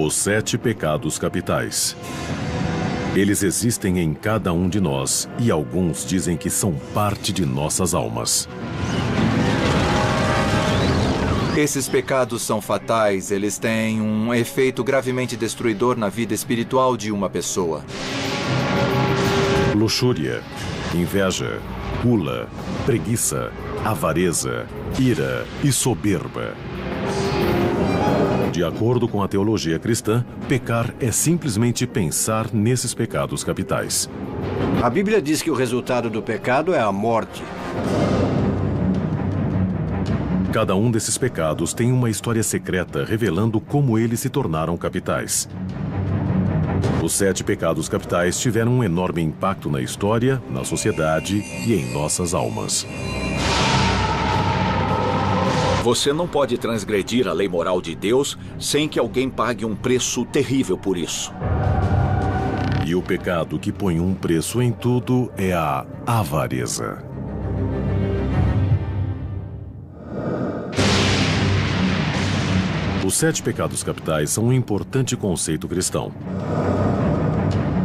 Os 7 pecados capitais. Eles existem em cada um de nós e alguns dizem que são parte de nossas almas. Esses pecados são fatais, eles têm um efeito gravemente destruidor na vida espiritual de uma pessoa. Luxúria, inveja, gula, preguiça, avareza, ira e soberba. De acordo com a teologia cristã, pecar é simplesmente pensar nesses pecados capitais. A Bíblia diz que o resultado do pecado é a morte. Cada um desses pecados tem uma história secreta revelando como eles se tornaram capitais. Os 7 pecados capitais tiveram um enorme impacto na história, na sociedade e em nossas almas. Você não pode transgredir a lei moral de Deus sem que alguém pague um preço terrível por isso. E o pecado que põe um preço em tudo é a avareza. Os 7 pecados capitais são um importante conceito cristão.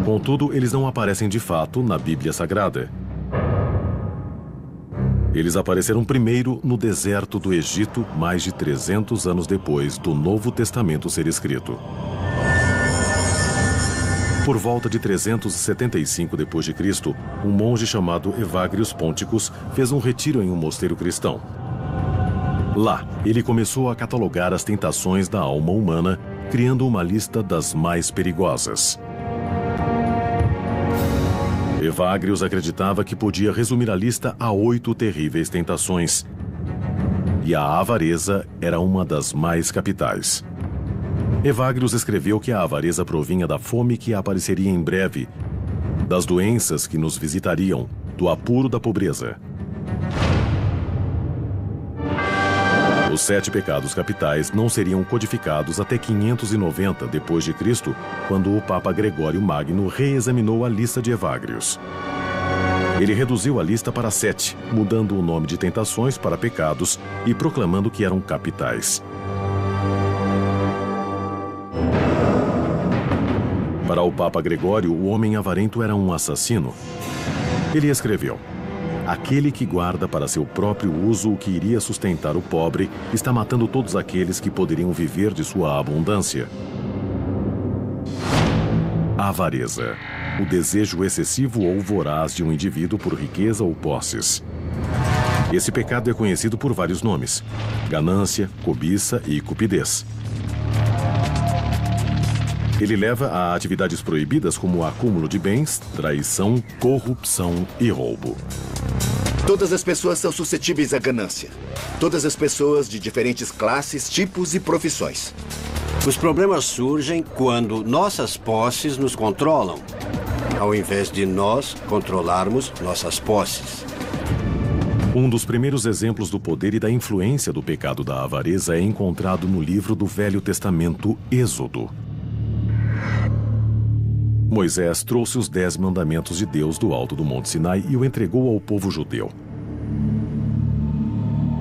Contudo, eles não aparecem de fato na Bíblia Sagrada. Eles apareceram primeiro no deserto do Egito, mais de 300 anos depois do Novo Testamento ser escrito. Por volta de 375 d.C., um monge chamado Evagrius Ponticus fez um retiro em um mosteiro cristão. Lá, ele começou a catalogar as tentações da alma humana, criando uma lista das mais perigosas. Evagrius acreditava que podia resumir a lista a 8 terríveis tentações. E a avareza era uma das mais capitais. Evagrius escreveu que a avareza provinha da fome que apareceria em breve, das doenças que nos visitariam, do apuro da pobreza. Os 7 pecados capitais não seriam codificados até 590 d.C., quando o Papa Gregório Magno reexaminou a lista de Evagrius. Ele reduziu a lista para 7, mudando o nome de tentações para pecados e proclamando que eram capitais. Para o Papa Gregório, o homem avarento era um assassino. Ele escreveu: aquele que guarda para seu próprio uso o que iria sustentar o pobre está matando todos aqueles que poderiam viver de sua abundância. A avareza, o desejo excessivo ou voraz de um indivíduo por riqueza ou posses. Esse pecado é conhecido por vários nomes: ganância, cobiça e cupidez. Ele leva a atividades proibidas como o acúmulo de bens, traição, corrupção e roubo. Todas as pessoas são suscetíveis à ganância. Todas as pessoas de diferentes classes, tipos e profissões. Os problemas surgem quando nossas posses nos controlam, ao invés de nós controlarmos nossas posses. Um dos primeiros exemplos do poder e da influência do pecado da avareza é encontrado no livro do Velho Testamento, Êxodo. Moisés trouxe os 10 mandamentos de Deus do alto do Monte Sinai e o entregou ao povo judeu.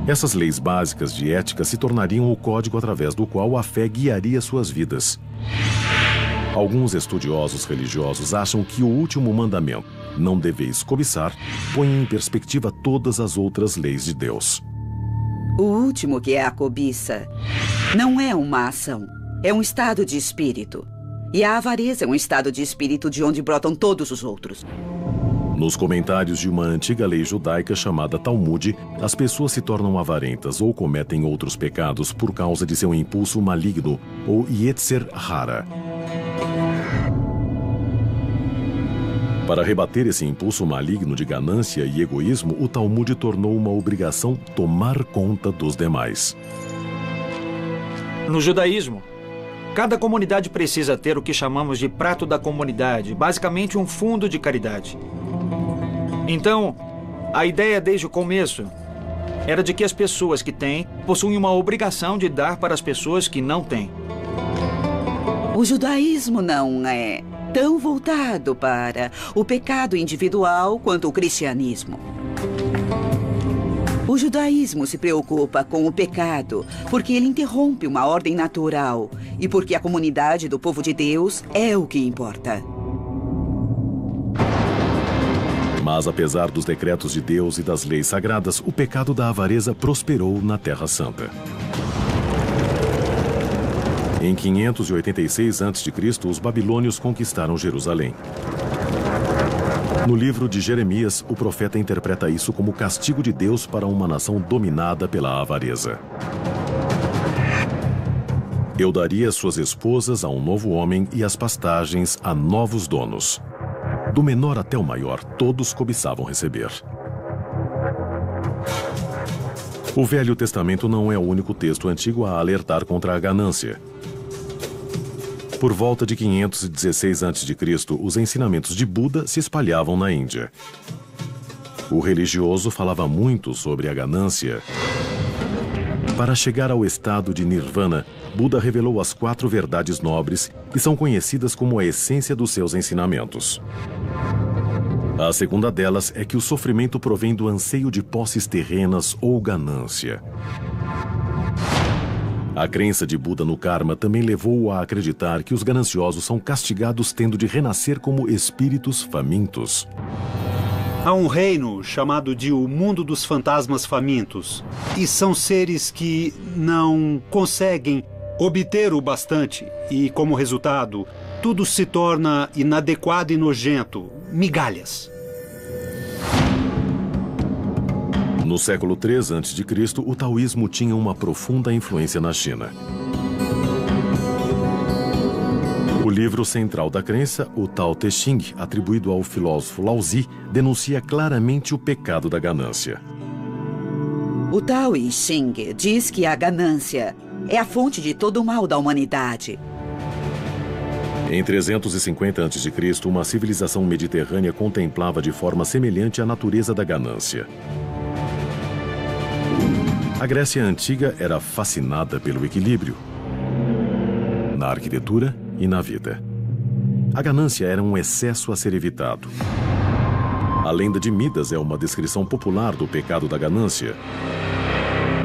Essas leis básicas de ética se tornariam o código através do qual a fé guiaria suas vidas. Alguns estudiosos religiosos acham que o último mandamento, não deveis cobiçar, põe em perspectiva todas as outras leis de Deus. O último, que é a cobiça, não é uma ação, é um estado de espírito. E a avareza é um estado de espírito de onde brotam todos os outros. Nos comentários de uma antiga lei judaica chamada Talmud, as pessoas se tornam avarentas ou cometem outros pecados por causa de seu impulso maligno, ou Yetzer Hara. Para rebater esse impulso maligno de ganância e egoísmo, o Talmud tornou uma obrigação tomar conta dos demais. No judaísmo, cada comunidade precisa ter o que chamamos de prato da comunidade, basicamente um fundo de caridade. Então, a ideia desde o começo era de que as pessoas que têm possuem uma obrigação de dar para as pessoas que não têm. O judaísmo não é tão voltado para o pecado individual quanto o cristianismo. O judaísmo se preocupa com o pecado porque ele interrompe uma ordem natural e porque a comunidade do povo de Deus é o que importa. Mas apesar dos decretos de Deus e das leis sagradas, o pecado da avareza prosperou na Terra Santa. Em 586 a.C., os babilônios conquistaram Jerusalém. No livro de Jeremias, o profeta interpreta isso como castigo de Deus para uma nação dominada pela avareza. Eu daria suas esposas a um novo homem e as pastagens a novos donos. Do menor até o maior, todos cobiçavam receber. O Velho Testamento não é o único texto antigo a alertar contra a ganância. Por volta de 516 a.C., os ensinamentos de Buda se espalhavam na Índia. O religioso falava muito sobre a ganância. Para chegar ao estado de Nirvana, Buda revelou as 4 verdades nobres que são conhecidas como a essência dos seus ensinamentos. A segunda delas é que o sofrimento provém do anseio de posses terrenas ou ganância. A crença de Buda no karma também levou-o a acreditar que os gananciosos são castigados tendo de renascer como espíritos famintos. Há um reino chamado de o mundo dos fantasmas famintos. E são seres que não conseguem obter o bastante. E, como resultado, tudo se torna inadequado e nojento. Migalhas. No século III a.C., o taoísmo tinha uma profunda influência na China. O livro central da crença, o Tao Te Ching, atribuído ao filósofo Laozi, denuncia claramente o pecado da ganância. O Tao Te Ching diz que a ganância é a fonte de todo o mal da humanidade. Em 350 a.C., uma civilização mediterrânea contemplava de forma semelhante a natureza da ganância. A Grécia Antiga era fascinada pelo equilíbrio na arquitetura e na vida. A ganância era um excesso a ser evitado. A lenda de Midas é uma descrição popular do pecado da ganância.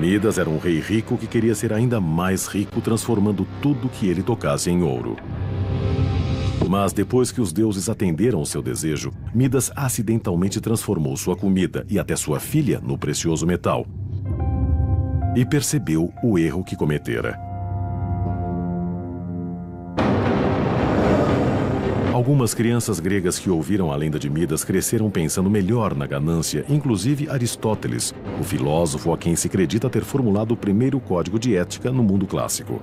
Midas era um rei rico que queria ser ainda mais rico, transformando tudo que ele tocasse em ouro. Mas depois que os deuses atenderam seu desejo, Midas acidentalmente transformou sua comida e até sua filha no precioso metal. E percebeu o erro que cometera. Algumas crianças gregas que ouviram a lenda de Midas cresceram pensando melhor na ganância, inclusive Aristóteles, o filósofo a quem se acredita ter formulado o primeiro código de ética no mundo clássico.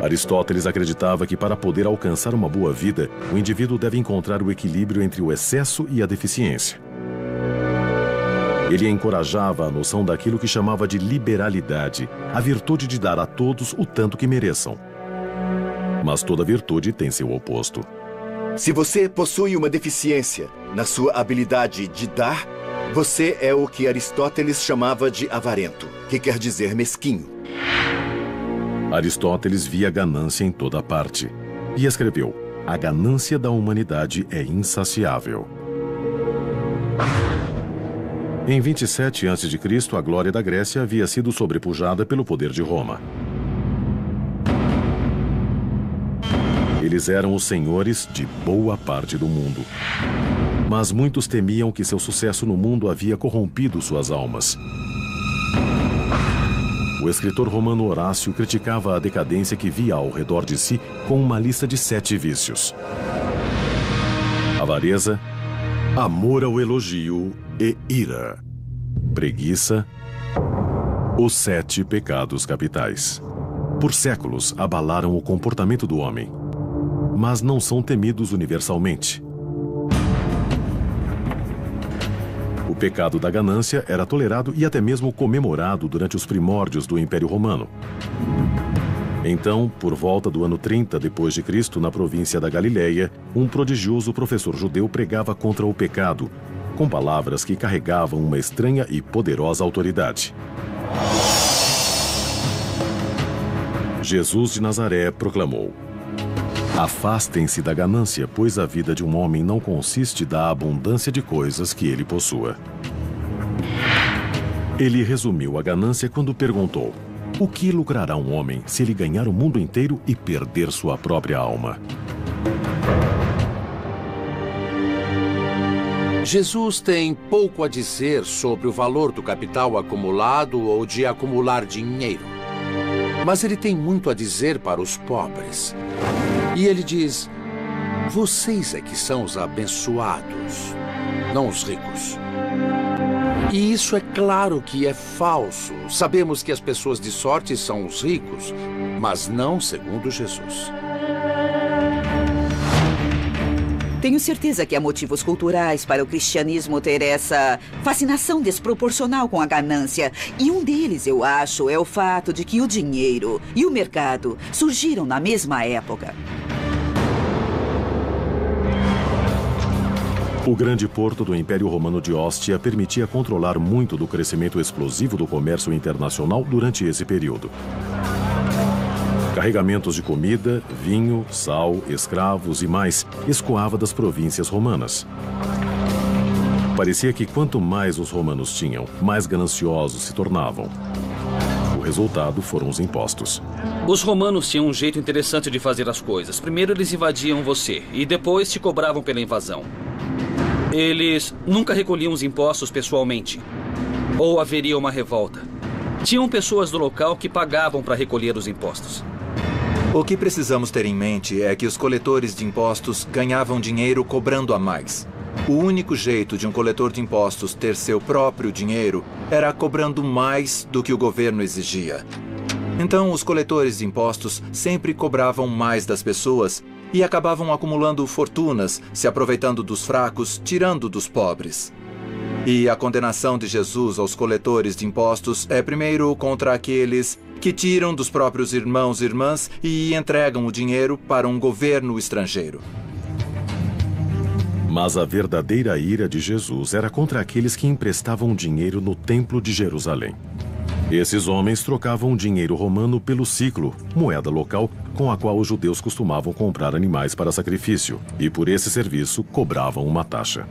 Aristóteles acreditava que para poder alcançar uma boa vida, o indivíduo deve encontrar o equilíbrio entre o excesso e a deficiência. Ele encorajava a noção daquilo que chamava de liberalidade, a virtude de dar a todos o tanto que mereçam. Mas toda virtude tem seu oposto. Se você possui uma deficiência na sua habilidade de dar, você é o que Aristóteles chamava de avarento, que quer dizer mesquinho. Aristóteles via ganância em toda parte e escreveu: "A ganância da humanidade é insaciável." Em 27 a.C., a glória da Grécia havia sido sobrepujada pelo poder de Roma. Eles eram os senhores de boa parte do mundo. Mas muitos temiam que seu sucesso no mundo havia corrompido suas almas. O escritor romano Horácio criticava a decadência que via ao redor de si com uma lista de 7 vícios: avareza, amor ao elogio e ira, preguiça, os 7 pecados capitais. Por séculos abalaram o comportamento do homem, mas não são temidos universalmente. O pecado da ganância era tolerado e até mesmo comemorado durante os primórdios do Império Romano. Então, por volta do ano 30 d.C., na província da Galileia, um prodigioso professor judeu pregava contra o pecado, com palavras que carregavam uma estranha e poderosa autoridade. Jesus de Nazaré proclamou: Afastem-se da ganância, pois a vida de um homem não consiste da abundância de coisas que ele possua. Ele resumiu a ganância quando perguntou: o que lucrará um homem se ele ganhar o mundo inteiro e perder sua própria alma? Jesus tem pouco a dizer sobre o valor do capital acumulado ou de acumular dinheiro. Mas ele tem muito a dizer para os pobres. E ele diz: vocês é que são os abençoados, não os ricos. E isso é claro que é falso. Sabemos que as pessoas de sorte são os ricos, mas não segundo Jesus. Tenho certeza que há motivos culturais para o cristianismo ter essa fascinação desproporcional com a ganância. E um deles, eu acho, é o fato de que o dinheiro e o mercado surgiram na mesma época. O grande porto do Império Romano de Ostia permitia controlar muito do crescimento explosivo do comércio internacional durante esse período. Carregamentos de comida, vinho, sal, escravos e mais escoava das províncias romanas. Parecia que quanto mais os romanos tinham, mais gananciosos se tornavam. O resultado foram os impostos. Os romanos tinham um jeito interessante de fazer as coisas. Primeiro eles invadiam você e depois te cobravam pela invasão. Eles nunca recolhiam os impostos pessoalmente. Ou haveria uma revolta. Tinham pessoas do local que pagavam para recolher os impostos. O que precisamos ter em mente é que os coletores de impostos ganhavam dinheiro cobrando a mais. O único jeito de um coletor de impostos ter seu próprio dinheiro era cobrando mais do que o governo exigia. Então, os coletores de impostos sempre cobravam mais das pessoas e acabavam acumulando fortunas, se aproveitando dos fracos, tirando dos pobres. E a condenação de Jesus aos coletores de impostos é primeiro contra aqueles que tiram dos próprios irmãos e irmãs e entregam o dinheiro para um governo estrangeiro. Mas a verdadeira ira de Jesus era contra aqueles que emprestavam dinheiro no Templo de Jerusalém. Esses homens trocavam dinheiro romano pelo siclo, moeda local com a qual os judeus costumavam comprar animais para sacrifício, e por esse serviço cobravam uma taxa.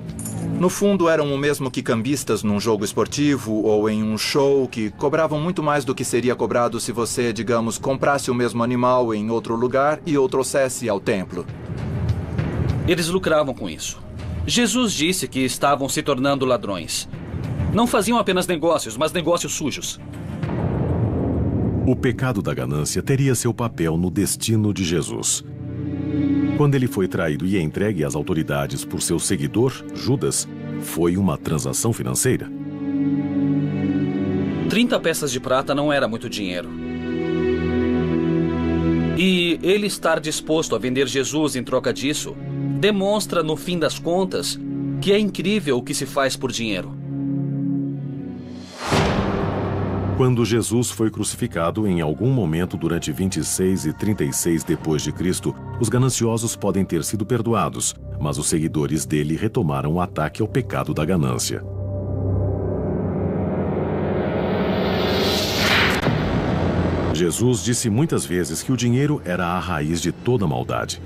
No fundo, eram o mesmo que cambistas num jogo esportivo ou em um show, que cobravam muito mais do que seria cobrado se você, digamos, comprasse o mesmo animal em outro lugar e o trouxesse ao templo. Eles lucravam com isso. Jesus disse que estavam se tornando ladrões. Não faziam apenas negócios, mas negócios sujos. O pecado da ganância teria seu papel no destino de Jesus. Quando ele foi traído e entregue às autoridades por seu seguidor, Judas, foi uma transação financeira. 30 peças de prata não era muito dinheiro. E ele estar disposto a vender Jesus em troca disso demonstra, no fim das contas, que é incrível o que se faz por dinheiro. Quando Jesus foi crucificado em algum momento durante 26 e 36 depois de Cristo, os gananciosos podem ter sido perdoados, mas os seguidores dele retomaram o ataque ao pecado da ganância. Jesus disse muitas vezes que o dinheiro era a raiz de toda maldade.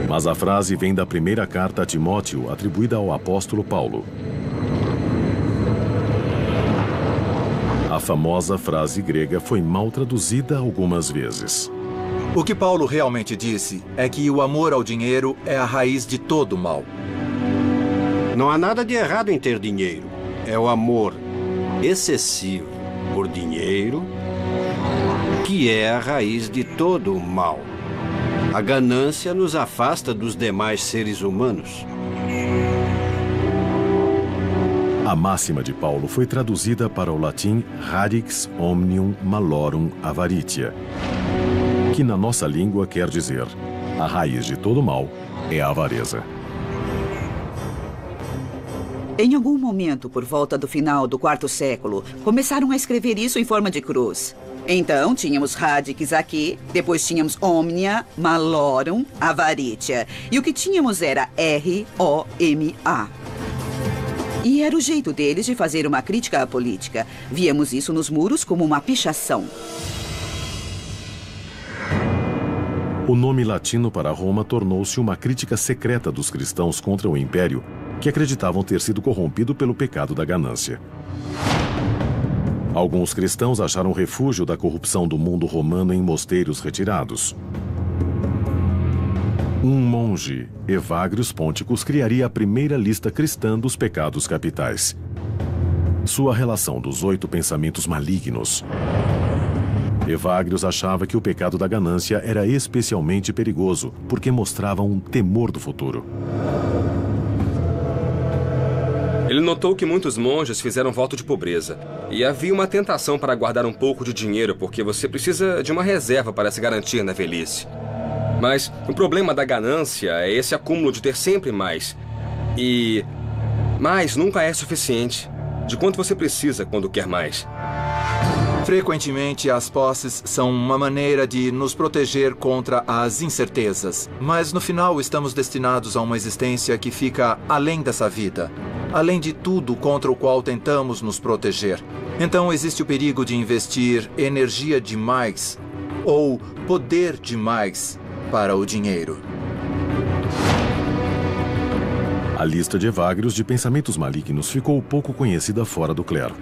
Mas a frase vem da primeira carta a Timóteo, atribuída ao apóstolo Paulo. A famosa frase grega foi mal traduzida algumas vezes. O que Paulo realmente disse é que o amor ao dinheiro é a raiz de todo o mal. Não há nada de errado em ter dinheiro. É o amor excessivo por dinheiro que é a raiz de todo o mal. A ganância nos afasta dos demais seres humanos. A máxima de Paulo foi traduzida para o latim radix omnium malorum avaritia, que na nossa língua quer dizer: a raiz de todo mal é a avareza. Em algum momento, por volta do final do quarto século, começaram a escrever isso em forma de cruz. Então, tínhamos radix aqui, depois tínhamos omnia, malorum, avaritia. E o que tínhamos era R-O-M-A. E era o jeito deles de fazer uma crítica à política. Víamos isso nos muros como uma pichação. O nome latino para Roma tornou-se uma crítica secreta dos cristãos contra o império, que acreditavam ter sido corrompido pelo pecado da ganância. Alguns cristãos acharam refúgio da corrupção do mundo romano em mosteiros retirados. Um monge, Evagrius Ponticus, criaria a primeira lista cristã dos pecados capitais. Sua relação dos 8 pensamentos malignos. Evagrius achava que o pecado da ganância era especialmente perigoso, porque mostrava um temor do futuro. Ele notou que muitos monges fizeram voto de pobreza. E havia uma tentação para guardar um pouco de dinheiro, porque você precisa de uma reserva para se garantir na velhice. Mas o problema da ganância é esse acúmulo de ter sempre mais. E mais nunca é suficiente. De quanto você precisa quando quer mais. Frequentemente, as posses são uma maneira de nos proteger contra as incertezas. Mas no final, estamos destinados a uma existência que fica além dessa vida. Além de tudo contra o qual tentamos nos proteger. Então, existe o perigo de investir energia demais ou poder demais para o dinheiro. A lista de Evagrius de pensamentos malignos ficou pouco conhecida fora do clero.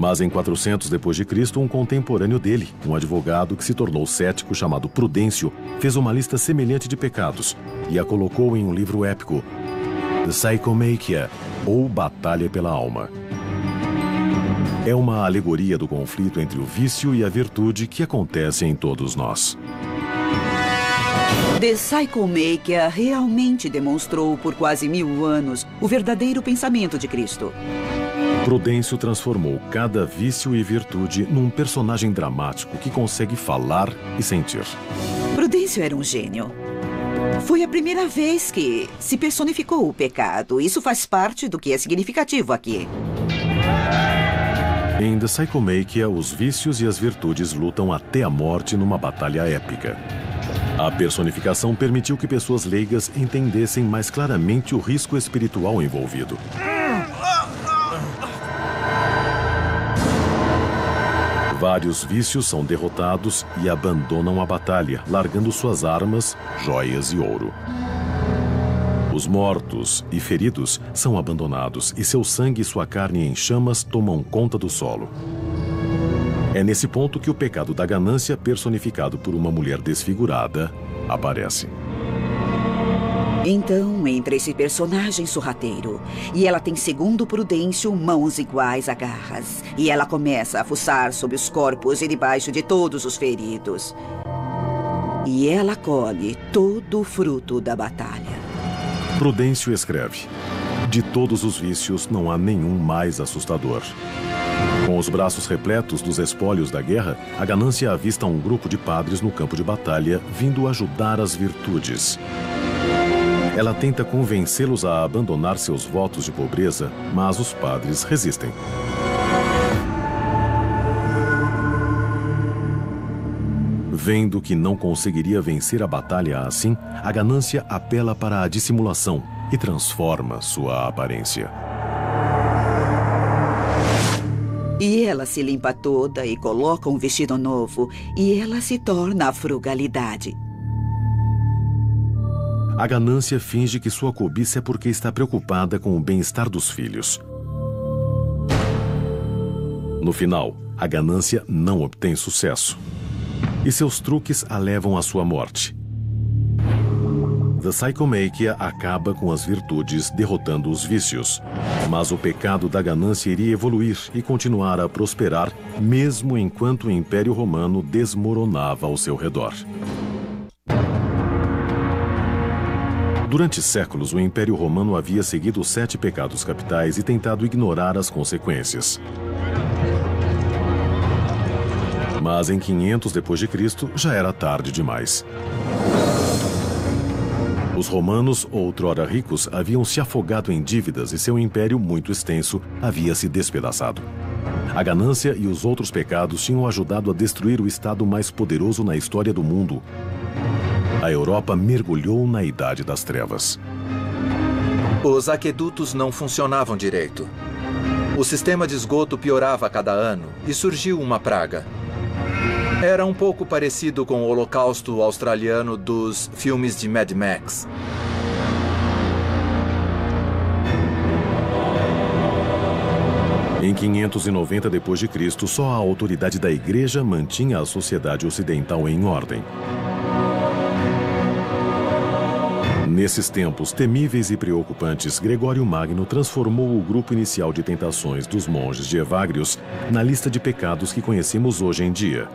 Mas em 400 d.C., um contemporâneo dele, um advogado que se tornou cético chamado Prudêncio, fez uma lista semelhante de pecados e a colocou em um livro épico, The Psychomachia, ou Batalha pela Alma. É uma alegoria do conflito entre o vício e a virtude que acontece em todos nós. The Psychomachia realmente demonstrou por quase 1000 anos o verdadeiro pensamento de Cristo. Prudêncio transformou cada vício e virtude num personagem dramático que consegue falar e sentir. Prudêncio era um gênio. Foi a primeira vez que se personificou o pecado. Isso faz parte do que é significativo aqui. Em The Psychomachia, os vícios e as virtudes lutam até a morte numa batalha épica. A personificação permitiu que pessoas leigas entendessem mais claramente o risco espiritual envolvido. Vários vícios são derrotados e abandonam a batalha, largando suas armas, joias e ouro. Os mortos e feridos são abandonados e seu sangue e sua carne em chamas tomam conta do solo. É nesse ponto que o pecado da ganância, personificado por uma mulher desfigurada, aparece. Então entra esse personagem sorrateiro. E ela tem, segundo Prudêncio, mãos iguais a garras. E ela começa a fuçar sobre os corpos e debaixo de todos os feridos. E ela colhe todo o fruto da batalha. Prudêncio escreve: de todos os vícios, não há nenhum mais assustador. Com os braços repletos dos espólios da guerra, a ganância avista um grupo de padres no campo de batalha, vindo ajudar as virtudes. Ela tenta convencê-los a abandonar seus votos de pobreza, mas os padres resistem. Vendo que não conseguiria vencer a batalha assim, a ganância apela para a dissimulação e transforma sua aparência. E ela se limpa toda e coloca um vestido novo, e ela se torna a frugalidade. A ganância finge que sua cobiça é porque está preocupada com o bem-estar dos filhos. No final, a ganância não obtém sucesso. E seus truques a levam à sua morte. The Psychomachia acaba com as virtudes, derrotando os vícios. Mas o pecado da ganância iria evoluir e continuar a prosperar, mesmo enquanto o Império Romano desmoronava ao seu redor. Durante séculos, o Império Romano havia seguido os 7 pecados capitais e tentado ignorar as consequências. Mas em 500 d.C., já era tarde demais. Os romanos, outrora ricos, haviam se afogado em dívidas e seu império, muito extenso, havia se despedaçado. A ganância e os outros pecados tinham ajudado a destruir o estado mais poderoso na história do mundo. A Europa mergulhou na Idade das Trevas. Os aquedutos não funcionavam direito. O sistema de esgoto piorava a cada ano e surgiu uma praga. Era um pouco parecido com o Holocausto australiano dos filmes de Mad Max. Em 590 d.C., só a autoridade da Igreja mantinha a sociedade ocidental em ordem. Nesses tempos temíveis e preocupantes, Gregório Magno transformou o grupo inicial de tentações dos monges de Evagrius na lista de pecados que conhecemos hoje em dia: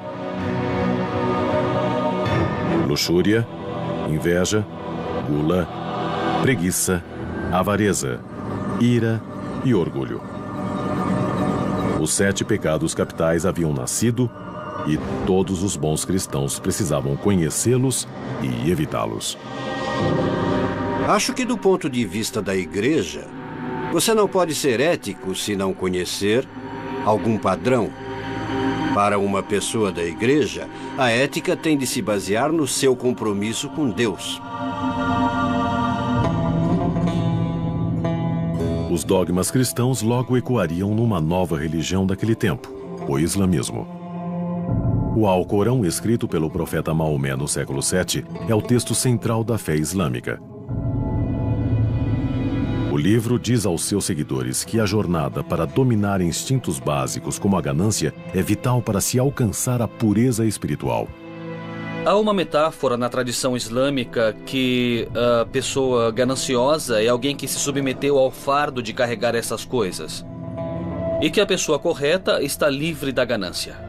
luxúria, inveja, gula, preguiça, avareza, ira e orgulho. Os 7 pecados capitais haviam nascido e todos os bons cristãos precisavam conhecê-los e evitá-los. Acho que do ponto de vista da Igreja, você não pode ser ético se não conhecer algum padrão. Para uma pessoa da Igreja, a ética tem de se basear no seu compromisso com Deus. Os dogmas cristãos logo ecoariam numa nova religião daquele tempo, o islamismo. O Alcorão, escrito pelo profeta Maomé no século VII, é o texto central da fé islâmica. O livro diz aos seus seguidores que a jornada para dominar instintos básicos como a ganância é vital para se alcançar a pureza espiritual. Há uma metáfora na tradição islâmica que a pessoa gananciosa é alguém que se submeteu ao fardo de carregar essas coisas, e que a pessoa correta está livre da ganância.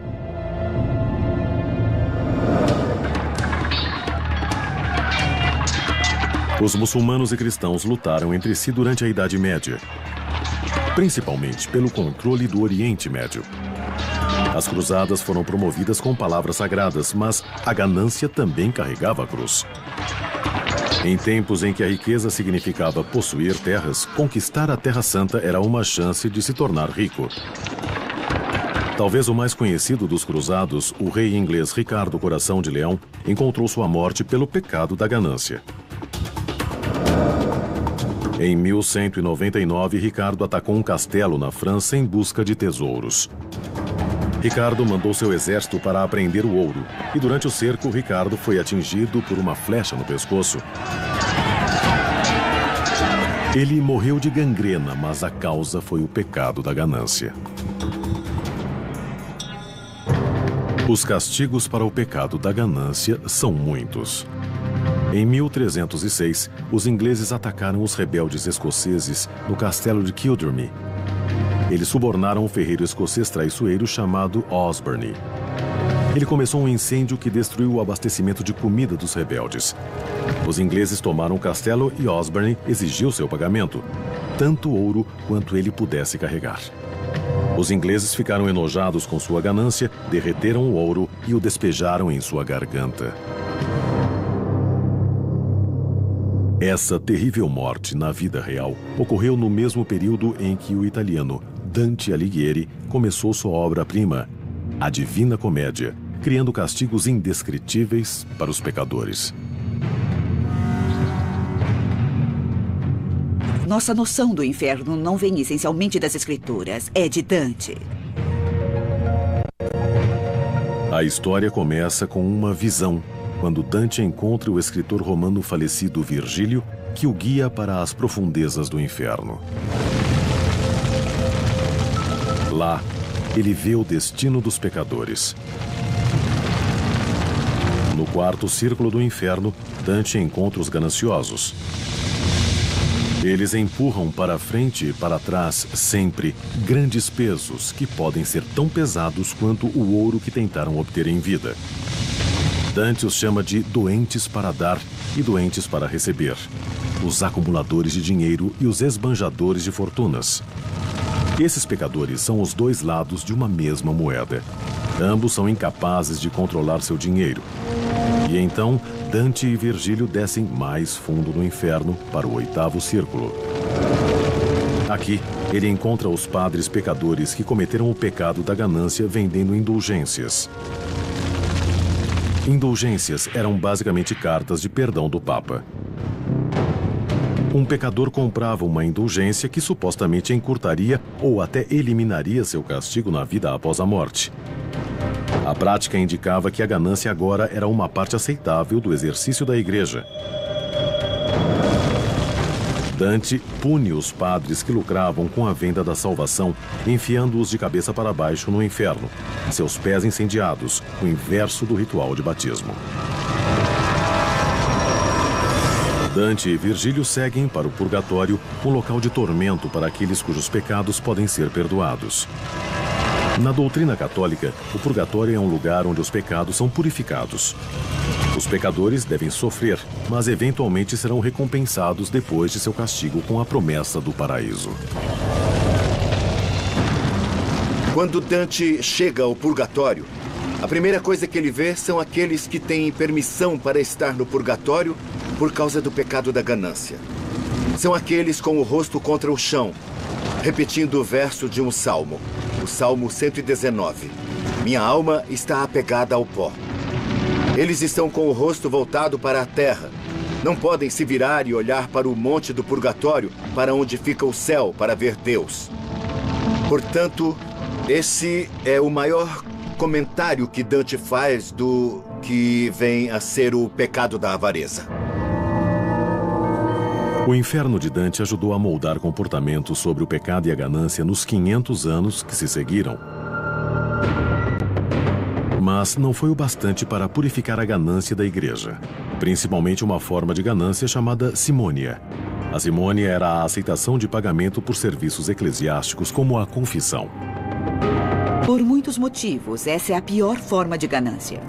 Os muçulmanos e cristãos lutaram entre si durante a Idade Média, principalmente pelo controle do Oriente Médio. As cruzadas foram promovidas com palavras sagradas, mas a ganância também carregava a cruz. Em tempos em que a riqueza significava possuir terras, conquistar a Terra Santa era uma chance de se tornar rico. Talvez o mais conhecido dos cruzados, o rei inglês Ricardo Coração de Leão, encontrou sua morte pelo pecado da ganância. Em 1199, Ricardo atacou um castelo na França em busca de tesouros. Ricardo mandou seu exército para apreender o ouro, e durante o cerco, Ricardo foi atingido por uma flecha no pescoço. Ele morreu de gangrena, mas a causa foi o pecado da ganância. Os castigos para o pecado da ganância são muitos. Em 1306, os ingleses atacaram os rebeldes escoceses no castelo de Kildrummy. Eles subornaram um ferreiro escocês traiçoeiro chamado Osborne. Ele começou um incêndio que destruiu o abastecimento de comida dos rebeldes. Os ingleses tomaram o castelo e Osborne exigiu seu pagamento, tanto ouro quanto ele pudesse carregar. Os ingleses ficaram enojados com sua ganância, derreteram o ouro e o despejaram em sua garganta. Essa terrível morte na vida real ocorreu no mesmo período em que o italiano Dante Alighieri começou sua obra-prima, A Divina Comédia, criando castigos indescritíveis para os pecadores. Nossa noção do inferno não vem essencialmente das escrituras, é de Dante. A história começa com uma visão, quando Dante encontra o escritor romano falecido Virgílio, que o guia para as profundezas do inferno. Lá, ele vê o destino dos pecadores. No quarto círculo do inferno, Dante encontra os gananciosos. Eles empurram para frente e para trás, sempre, grandes pesos que podem ser tão pesados quanto o ouro que tentaram obter em vida. Dante os chama de doentes para dar e doentes para receber, os acumuladores de dinheiro e os esbanjadores de fortunas. Esses pecadores são os dois lados de uma mesma moeda. Ambos são incapazes de controlar seu dinheiro. E então, Dante e Virgílio descem mais fundo no inferno para o oitavo círculo. Aqui, ele encontra os padres pecadores que cometeram o pecado da ganância vendendo indulgências. Indulgências eram basicamente cartas de perdão do Papa. um pecador comprava uma indulgência que supostamente encurtaria ou até eliminaria seu castigo na vida após a morte. A prática indicava que a ganância agora era uma parte aceitável do exercício da igreja. Dante pune os padres que lucravam com a venda da salvação, enfiando-os de cabeça para baixo no inferno, seus pés incendiados, o inverso do ritual de batismo. Dante e Virgílio seguem para o purgatório, um local de tormento para aqueles cujos pecados podem ser perdoados. Na doutrina católica, o purgatório é um lugar onde os pecados são purificados. Os pecadores devem sofrer, mas eventualmente serão recompensados depois de seu castigo com a promessa do paraíso. Quando Dante chega ao purgatório, a primeira coisa que ele vê são aqueles que têm permissão para estar no purgatório por causa do pecado da ganância. São aqueles com o rosto contra o chão, repetindo o verso de um salmo, o Salmo 119. Minha alma está apegada ao pó. Eles estão com o rosto voltado para a terra. Não podem se virar e olhar para o monte do purgatório, para onde fica o céu, para ver Deus. Portanto, esse é o maior comentário que Dante faz do que vem a ser o pecado da avareza. O inferno de Dante ajudou a moldar comportamentos sobre o pecado e a ganância nos 500 anos que se seguiram. Mas não foi o bastante para purificar a ganância da igreja, principalmente uma forma de ganância chamada simônia. A simônia era a aceitação de pagamento por serviços eclesiásticos, como a confissão. Por muitos motivos, essa é a pior forma de ganância.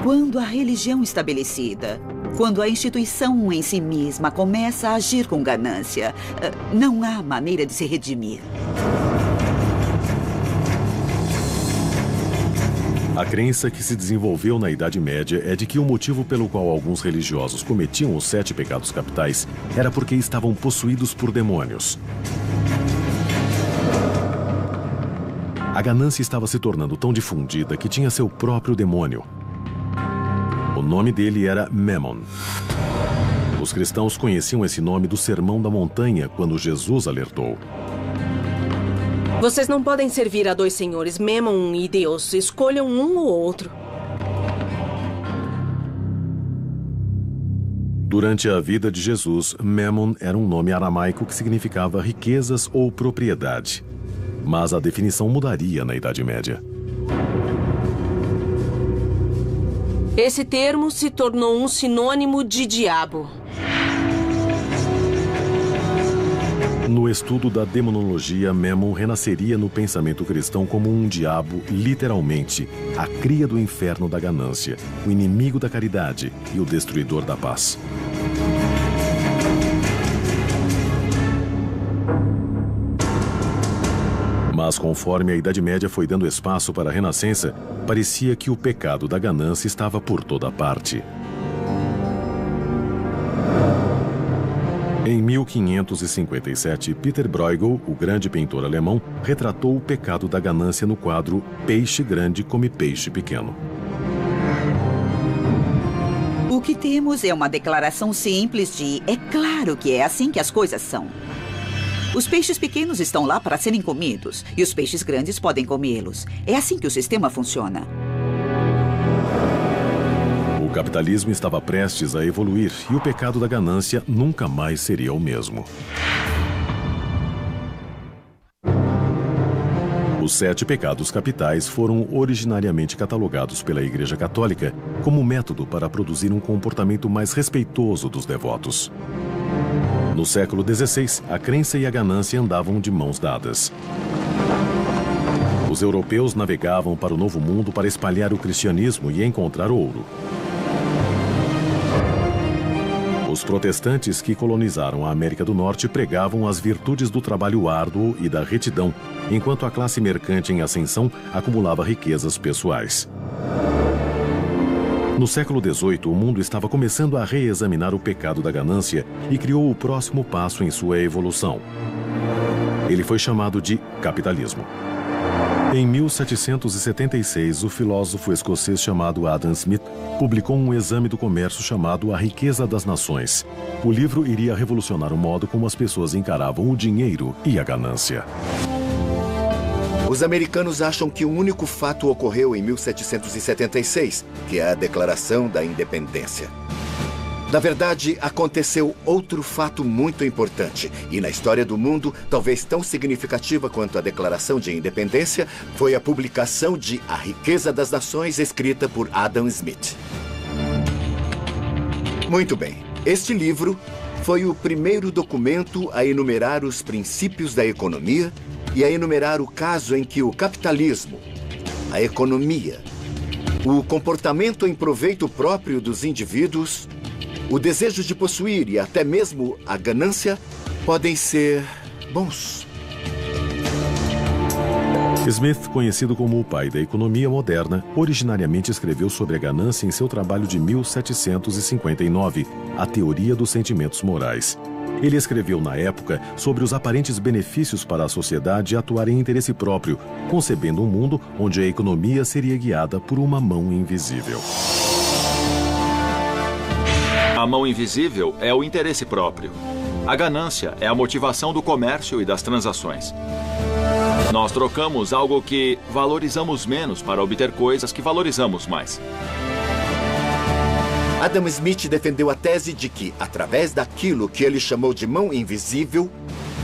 Quando a religião estabelecida, quando a instituição em si mesma começa a agir com ganância, não há maneira de se redimir. A crença que se desenvolveu na Idade Média é de que o motivo pelo qual alguns religiosos cometiam os 7 pecados capitais era porque estavam possuídos por demônios. A ganância estava se tornando tão difundida que tinha seu próprio demônio. O nome dele era Memon. Os cristãos conheciam esse nome do Sermão da Montanha, quando Jesus alertou: vocês não podem servir a 2 senhores, Memon e Deus. Escolham um ou outro. Durante a vida de Jesus, Memon era um nome aramaico que significava riquezas ou propriedade. Mas a definição mudaria na Idade Média. Esse termo se tornou um sinônimo de diabo. No estudo da demonologia, Memon renasceria no pensamento cristão como um diabo, literalmente, a cria do inferno da ganância, o inimigo da caridade e o destruidor da paz. Mas conforme a Idade Média foi dando espaço para a Renascença, parecia que o pecado da ganância estava por toda parte. Em 1557, Peter Bruegel, o grande pintor alemão, retratou o pecado da ganância no quadro Peixe Grande Come Peixe Pequeno. O que temos é uma declaração simples de é claro que é assim que as coisas são. Os peixes pequenos estão lá para serem comidos e os peixes grandes podem comê-los. É assim que o sistema funciona. O capitalismo estava prestes a evoluir e o pecado da ganância nunca mais seria o mesmo. Os 7 pecados capitais foram originariamente catalogados pela Igreja Católica como método para produzir um comportamento mais respeitoso dos devotos. No século XVI, a crença e a ganância andavam de mãos dadas. Os europeus navegavam para o Novo Mundo para espalhar o cristianismo e encontrar ouro. Os protestantes que colonizaram a América do Norte pregavam as virtudes do trabalho árduo e da retidão, enquanto a classe mercante em ascensão acumulava riquezas pessoais. No século XVIII, o mundo estava começando a reexaminar o pecado da ganância e criou o próximo passo em sua evolução. Ele foi chamado de capitalismo. Em 1776, o filósofo escocês chamado Adam Smith publicou um exame do comércio chamado A Riqueza das Nações. O livro iria revolucionar o modo como as pessoas encaravam o dinheiro e a ganância. Os americanos acham que um único fato ocorreu em 1776, que é a Declaração da Independência. Na verdade, aconteceu outro fato muito importante, e na história do mundo, talvez tão significativa quanto a Declaração de Independência, foi a publicação de A Riqueza das Nações, escrita por Adam Smith. Muito bem, este livro foi o primeiro documento a enumerar os princípios da economia e a enumerar o caso em que o capitalismo, a economia, o comportamento em proveito próprio dos indivíduos, o desejo de possuir e até mesmo a ganância podem ser bons. Smith, conhecido como o pai da economia moderna, originariamente escreveu sobre a ganância em seu trabalho de 1759, A Teoria dos Sentimentos Morais. Ele escreveu, na época, sobre os aparentes benefícios para a sociedade atuar em interesse próprio, concebendo um mundo onde a economia seria guiada por uma mão invisível. A mão invisível é o interesse próprio. A ganância é a motivação do comércio e das transações. Nós trocamos algo que valorizamos menos para obter coisas que valorizamos mais. Adam Smith defendeu a tese de que, através daquilo que ele chamou de mão invisível,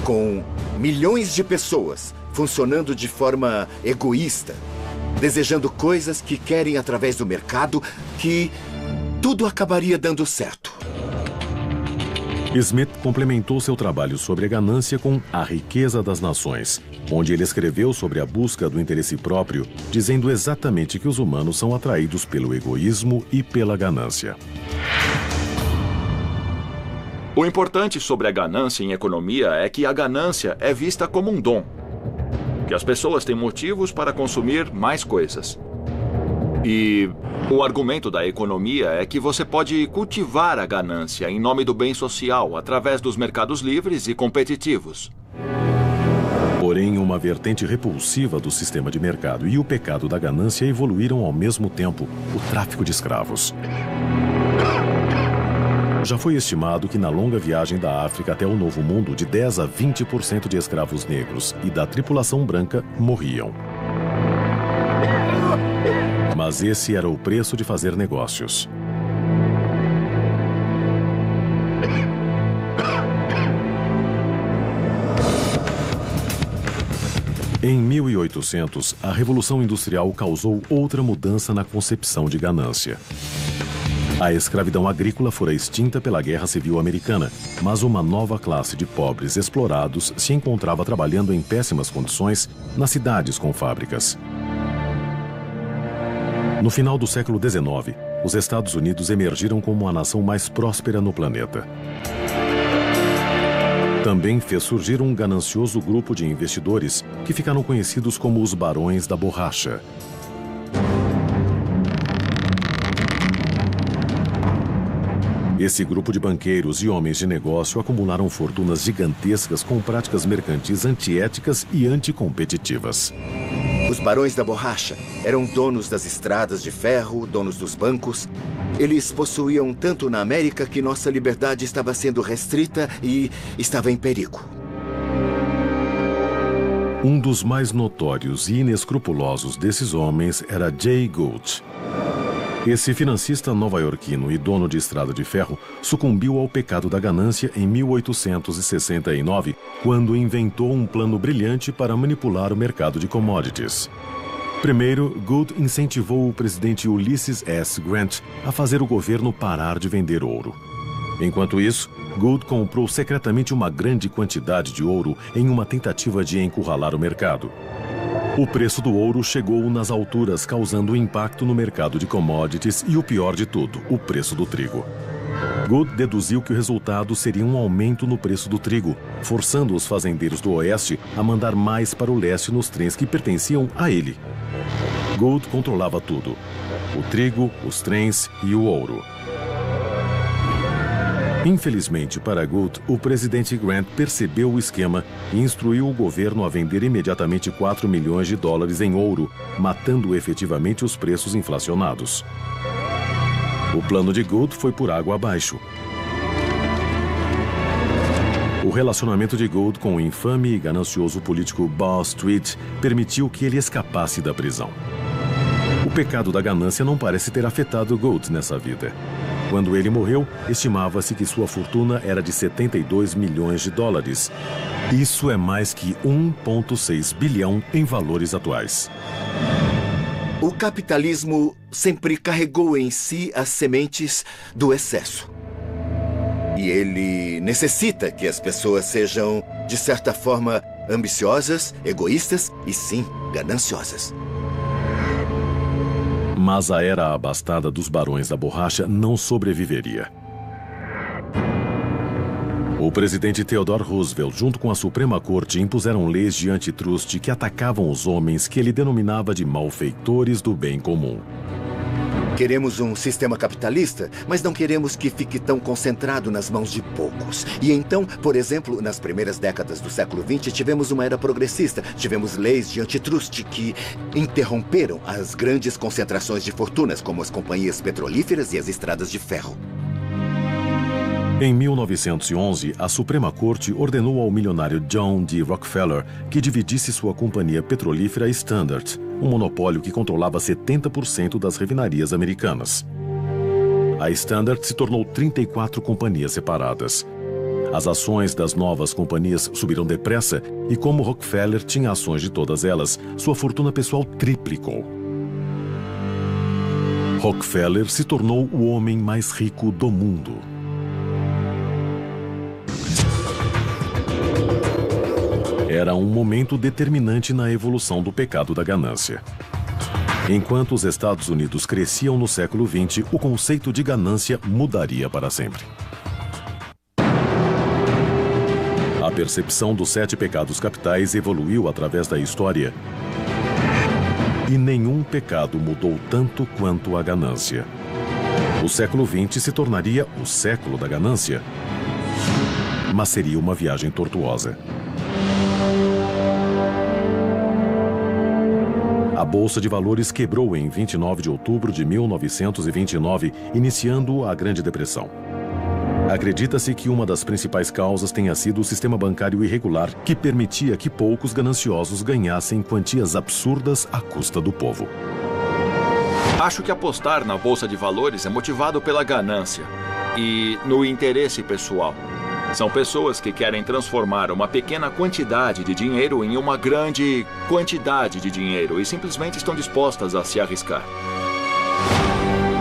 com milhões de pessoas funcionando de forma egoísta, desejando coisas que querem através do mercado, que tudo acabaria dando certo. Smith complementou seu trabalho sobre a ganância com A Riqueza das Nações, onde ele escreveu sobre a busca do interesse próprio, dizendo exatamente que os humanos são atraídos pelo egoísmo e pela ganância. O importante sobre a ganância em economia é que a ganância é vista como um dom, que as pessoas têm motivos para consumir mais coisas. E o argumento da economia é que você pode cultivar a ganância em nome do bem social através dos mercados livres e competitivos. Porém, uma vertente repulsiva do sistema de mercado e o pecado da ganância evoluíram ao mesmo tempo: o tráfico de escravos. Já foi estimado que na longa viagem da África até o Novo Mundo, de 10 a 20% de escravos negros e da tripulação branca morriam. Mas esse era o preço de fazer negócios. Em 1800, a Revolução Industrial causou outra mudança na concepção de ganância. A escravidão agrícola fora extinta pela Guerra Civil Americana, mas uma nova classe de pobres explorados se encontrava trabalhando em péssimas condições nas cidades com fábricas. No final do século XIX, os Estados Unidos emergiram como a nação mais próspera no planeta. Também fez surgir um ganancioso grupo de investidores que ficaram conhecidos como os Barões da Borracha. Esse grupo de banqueiros e homens de negócio acumularam fortunas gigantescas com práticas mercantis antiéticas e anticompetitivas. Os Barões da Borracha eram donos das estradas de ferro, donos dos bancos. Eles possuíam tanto na América que nossa liberdade estava sendo restrita e estava em perigo. Um dos mais notórios e inescrupulosos desses homens era Jay Gould. Esse financista nova-iorquino e dono de estrada de ferro sucumbiu ao pecado da ganância em 1869, quando inventou um plano brilhante para manipular o mercado de commodities. Primeiro, Gould incentivou o presidente Ulysses S. Grant a fazer o governo parar de vender ouro. Enquanto isso, Gould comprou secretamente uma grande quantidade de ouro em uma tentativa de encurralar o mercado. O preço do ouro chegou nas alturas, causando impacto no mercado de commodities e, o pior de tudo, o preço do trigo. Gould deduziu que o resultado seria um aumento no preço do trigo, forçando os fazendeiros do Oeste a mandar mais para o leste nos trens que pertenciam a ele. Gould controlava tudo: o trigo, os trens e o ouro. Infelizmente para Gould, o presidente Grant percebeu o esquema e instruiu o governo a vender imediatamente 4 milhões de dólares em ouro, matando efetivamente os preços inflacionados. O plano de Gould foi por água abaixo. O relacionamento de Gould com o infame e ganancioso político Wall Street permitiu que ele escapasse da prisão. O pecado da ganância não parece ter afetado Gould nessa vida. Quando ele morreu, estimava-se que sua fortuna era de 72 milhões de dólares. Isso é mais que 1,6 bilhão em valores atuais. O capitalismo sempre carregou em si as sementes do excesso. E ele necessita que as pessoas sejam, de certa forma, ambiciosas, egoístas e, sim, gananciosas. Mas a era abastada dos barões da borracha não sobreviveria. O presidente Theodore Roosevelt, junto com a Suprema Corte, impuseram leis de antitruste que atacavam os homens que ele denominava de malfeitores do bem comum. Queremos um sistema capitalista, mas não queremos que fique tão concentrado nas mãos de poucos. E então, por exemplo, nas primeiras décadas do século XX, tivemos uma era progressista. Tivemos leis de antitruste que interromperam as grandes concentrações de fortunas, como as companhias petrolíferas e as estradas de ferro. Em 1911, a Suprema Corte ordenou ao milionário John D. Rockefeller que dividisse sua companhia petrolífera Standard, um monopólio que controlava 70% das refinarias americanas. A Standard se tornou 34 companhias separadas. As ações das novas companhias subiram depressa e, como Rockefeller tinha ações de todas elas, sua fortuna pessoal triplicou. Rockefeller se tornou o homem mais rico do mundo. Era um momento determinante na evolução do pecado da ganância. Enquanto os Estados Unidos cresciam no século XX, o conceito de ganância mudaria para sempre. A percepção dos 7 pecados capitais evoluiu através da história. E nenhum pecado mudou tanto quanto a ganância. O século XX se tornaria o século da ganância. Mas seria uma viagem tortuosa. A Bolsa de Valores quebrou em 29 de outubro de 1929, iniciando a Grande Depressão. Acredita-se que uma das principais causas tenha sido o sistema bancário irregular, que permitia que poucos gananciosos ganhassem quantias absurdas à custa do povo. Acho que apostar na Bolsa de Valores é motivado pela ganância e no interesse pessoal. São pessoas que querem transformar uma pequena quantidade de dinheiro em uma grande quantidade de dinheiro e simplesmente estão dispostas a se arriscar.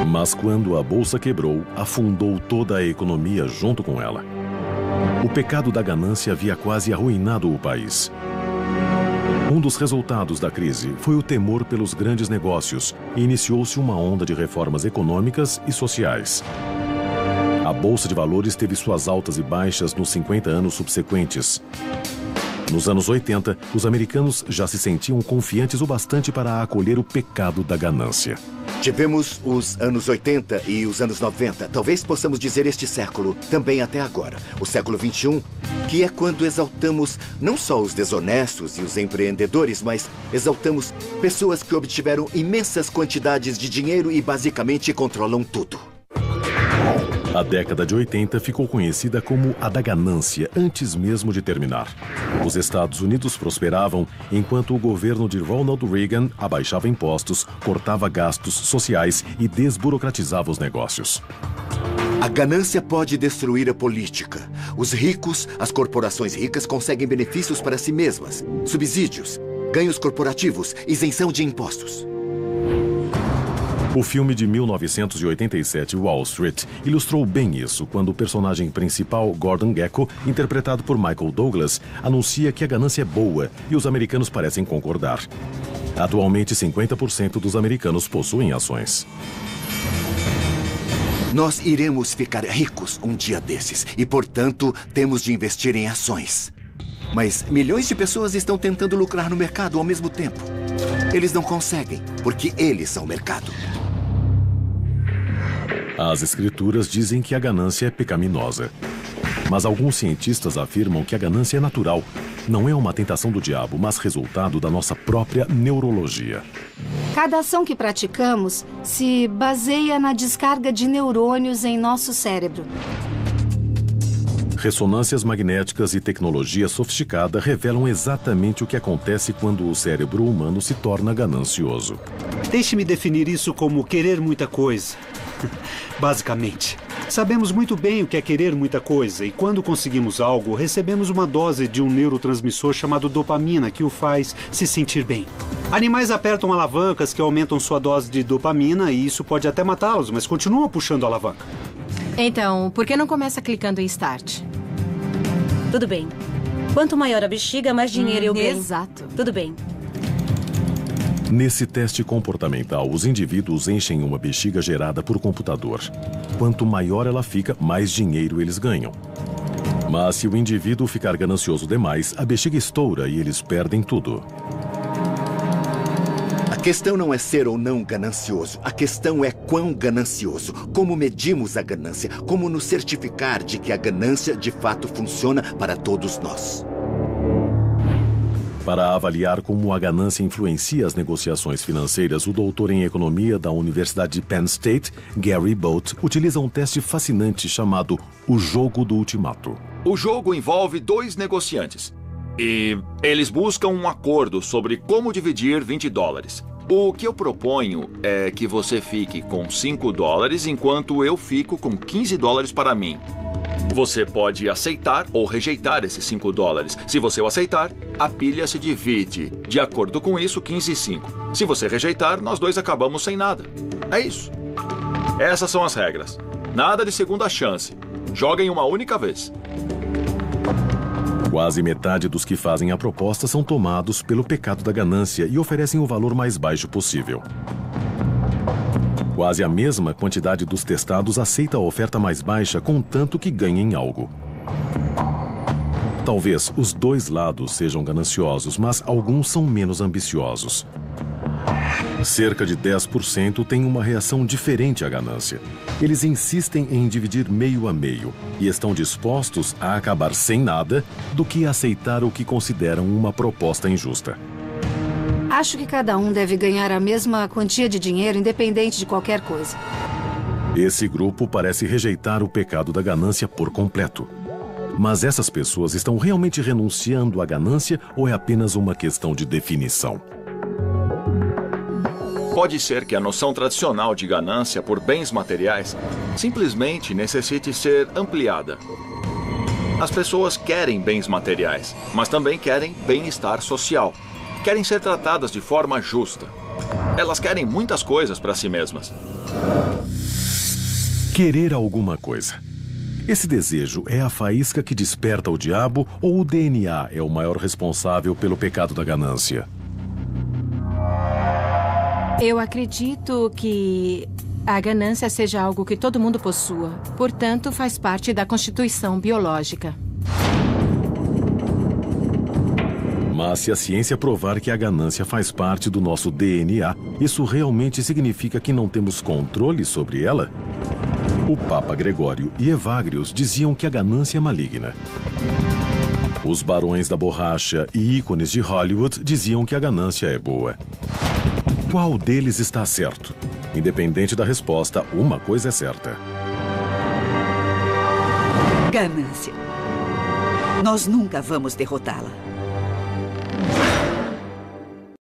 Mas quando a bolsa quebrou, afundou toda a economia junto com ela. O pecado da ganância havia quase arruinado o país. Um dos resultados da crise foi o temor pelos grandes negócios e iniciou-se uma onda de reformas econômicas e sociais. A Bolsa de Valores teve suas altas e baixas nos 50 anos subsequentes. Nos anos 80, os americanos já se sentiam confiantes o bastante para acolher o pecado da ganância. Tivemos os anos 80 e os anos 90, talvez possamos dizer este século, também até agora, o século XXI, que é quando exaltamos não só os desonestos e os empreendedores, mas exaltamos pessoas que obtiveram imensas quantidades de dinheiro e basicamente controlam tudo. A década de 80 ficou conhecida como a da ganância, antes mesmo de terminar. Os Estados Unidos prosperavam enquanto o governo de Ronald Reagan abaixava impostos, cortava gastos sociais e desburocratizava os negócios. A ganância pode destruir a política. Os ricos, as corporações ricas conseguem benefícios para si mesmas, subsídios, ganhos corporativos, isenção de impostos. O filme de 1987, Wall Street, ilustrou bem isso quando o personagem principal, Gordon Gekko, interpretado por Michael Douglas, anuncia que a ganância é boa e os americanos parecem concordar. Atualmente, 50% dos americanos possuem ações. Nós iremos ficar ricos um dia desses e, portanto, temos de investir em ações. Mas milhões de pessoas estão tentando lucrar no mercado ao mesmo tempo. Eles não conseguem, porque eles são o mercado. As escrituras dizem que a ganância é pecaminosa. Mas alguns cientistas afirmam que a ganância é natural. Não é uma tentação do diabo, mas resultado da nossa própria neurologia. Cada ação que praticamos se baseia na descarga de neurônios em nosso cérebro. Ressonâncias magnéticas e tecnologia sofisticada revelam exatamente o que acontece quando o cérebro humano se torna ganancioso. Deixe-me definir isso como querer muita coisa. Basicamente, sabemos muito bem o que é querer muita coisa e quando conseguimos algo, recebemos uma dose de um neurotransmissor chamado dopamina que o faz se sentir bem. Animais apertam alavancas que aumentam sua dose de dopamina e isso pode até matá-los, mas continuam puxando a alavanca. Então, por que não começa clicando em Start? Tudo bem. Quanto maior a bexiga, mais dinheiro eu ganho. Exato. Tudo bem. Nesse teste comportamental, os indivíduos enchem uma bexiga gerada por computador. Quanto maior ela fica, mais dinheiro eles ganham. Mas se o indivíduo ficar ganancioso demais, a bexiga estoura e eles perdem tudo. A questão não é ser ou não ganancioso. A questão é quão ganancioso. Como medimos a ganância. Como nos certificar de que a ganância de fato funciona para todos nós. Para avaliar como a ganância influencia as negociações financeiras, o doutor em economia da Universidade de Penn State, Gary Bolt, utiliza um teste fascinante chamado o jogo do ultimato. O jogo envolve dois negociantes e eles buscam um acordo sobre como dividir $20. O que eu proponho é que você fique com $5 enquanto eu fico com $15 para mim. Você pode aceitar ou rejeitar esses $5. Se você o aceitar, a pilha se divide. De acordo com isso, 15 e 5. Se você rejeitar, nós dois acabamos sem nada. É isso. Essas são as regras. Nada de segunda chance. Joguem uma única vez. Quase metade dos que fazem a proposta são tomados pelo pecado da ganância e oferecem o valor mais baixo possível. Quase a mesma quantidade dos testados aceita a oferta mais baixa, contanto que ganhem algo. Talvez os dois lados sejam gananciosos, mas alguns são menos ambiciosos. Cerca de 10% têm uma reação diferente à ganância. Eles insistem em dividir meio a meio e estão dispostos a acabar sem nada do que aceitar o que consideram uma proposta injusta. Acho que cada um deve ganhar a mesma quantia de dinheiro, independente de qualquer coisa. Esse grupo parece rejeitar o pecado da ganância por completo. Mas essas pessoas estão realmente renunciando à ganância ou é apenas uma questão de definição? Pode ser que a noção tradicional de ganância por bens materiais simplesmente necessite ser ampliada. As pessoas querem bens materiais, mas também querem bem-estar social. Querem ser tratadas de forma justa. Elas querem muitas coisas para si mesmas. Querer alguma coisa. Esse desejo é a faísca que desperta o diabo ou o DNA é o maior responsável pelo pecado da ganância? Eu acredito que a ganância seja algo que todo mundo possua. Portanto, faz parte da constituição biológica. Mas se a ciência provar que a ganância faz parte do nosso DNA, isso realmente significa que não temos controle sobre ela? O Papa Gregório e Evagrius diziam que a ganância é maligna. Os barões da borracha e ícones de Hollywood diziam que a ganância é boa. Qual deles está certo? Independente da resposta, uma coisa é certa. Ganância. Nós nunca vamos derrotá-la.